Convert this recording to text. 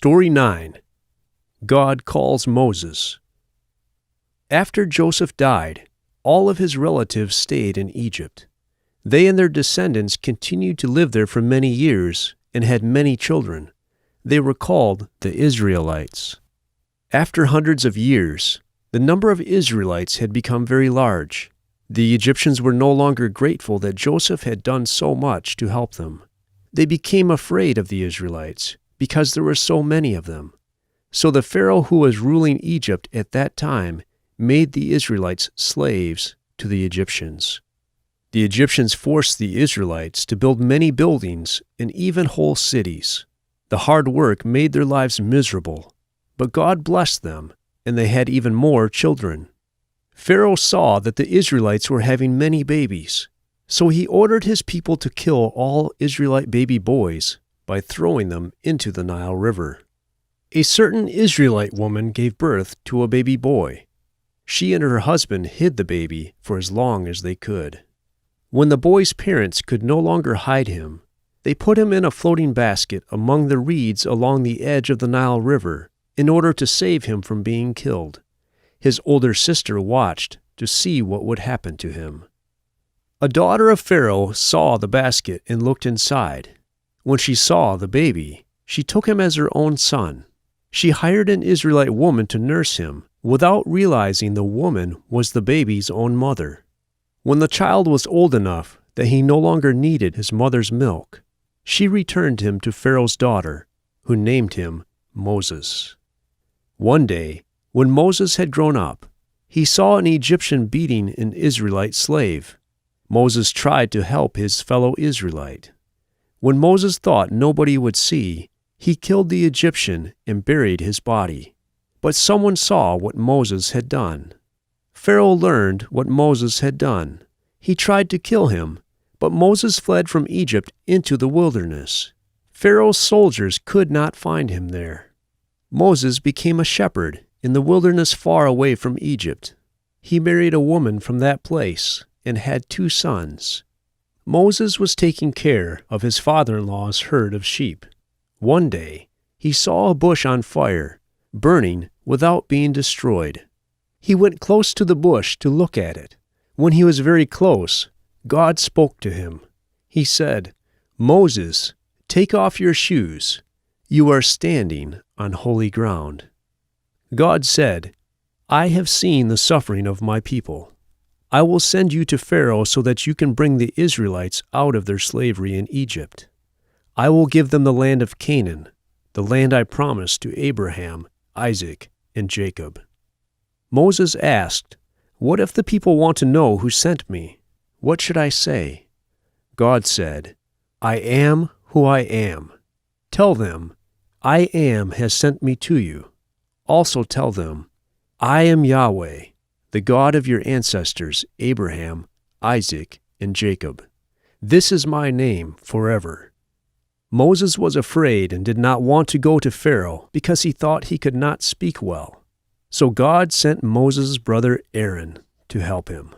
Story 9. God calls Moses. After Joseph died, all of his relatives stayed in Egypt. They and their descendants continued to live there for many years and had many children. They were called the Israelites. After hundreds of years, the number of Israelites had become very large. The Egyptians were no longer grateful that Joseph had done so much to help them. They became afraid of the Israelites because there were so many of them. So the Pharaoh who was ruling Egypt at that time made the Israelites slaves to the Egyptians. The Egyptians forced the Israelites to build many buildings and even whole cities. The hard work made their lives miserable, but God blessed them, and they had even more children. Pharaoh saw that the Israelites were having many babies, so he ordered his people to kill all Israelite baby boys by throwing them into the Nile River. A certain Israelite woman gave birth to a baby boy. She and her husband hid the baby for as long as they could. When the boy's parents could no longer hide him, they put him in a floating basket among the reeds along the edge of the Nile River in order to save him from being killed. His older sister watched to see what would happen to him. A daughter of Pharaoh saw the basket and looked inside. When she saw the baby, she took him as her own son. She hired an Israelite woman to nurse him without realizing the woman was the baby's own mother. When the child was old enough that he no longer needed his mother's milk, she returned him to Pharaoh's daughter, who named him Moses. One day, when Moses had grown up, he saw an Egyptian beating an Israelite slave. Moses tried to help his fellow Israelite. When Moses thought nobody would see, he killed the Egyptian and buried his body. But someone saw what Moses had done. Pharaoh learned what Moses had done. He tried to kill him, but Moses fled from Egypt into the wilderness. Pharaoh's soldiers could not find him there. Moses became a shepherd in the wilderness far away from Egypt. He married a woman from that place and had 2 sons. Moses was taking care of his father-in-law's herd of sheep. One day, he saw a bush on fire, burning without being destroyed. He went close to the bush to look at it. When he was very close, God spoke to him. He said, "Moses, take off your shoes. You are standing on holy ground." God said, "I have seen the suffering of my people. I will send you to Pharaoh so that you can bring the Israelites out of their slavery in Egypt. I will give them the land of Canaan, the land I promised to Abraham, Isaac, and Jacob." Moses asked, "What if the people want to know who sent me? What should I say?" God said, "I am who I am. Tell them, I am has sent me to you. Also tell them, I am Yahweh, the God of your ancestors, Abraham, Isaac, and Jacob. This is my name forever." Moses was afraid and did not want to go to Pharaoh because he thought he could not speak well. So God sent Moses' brother Aaron to help him.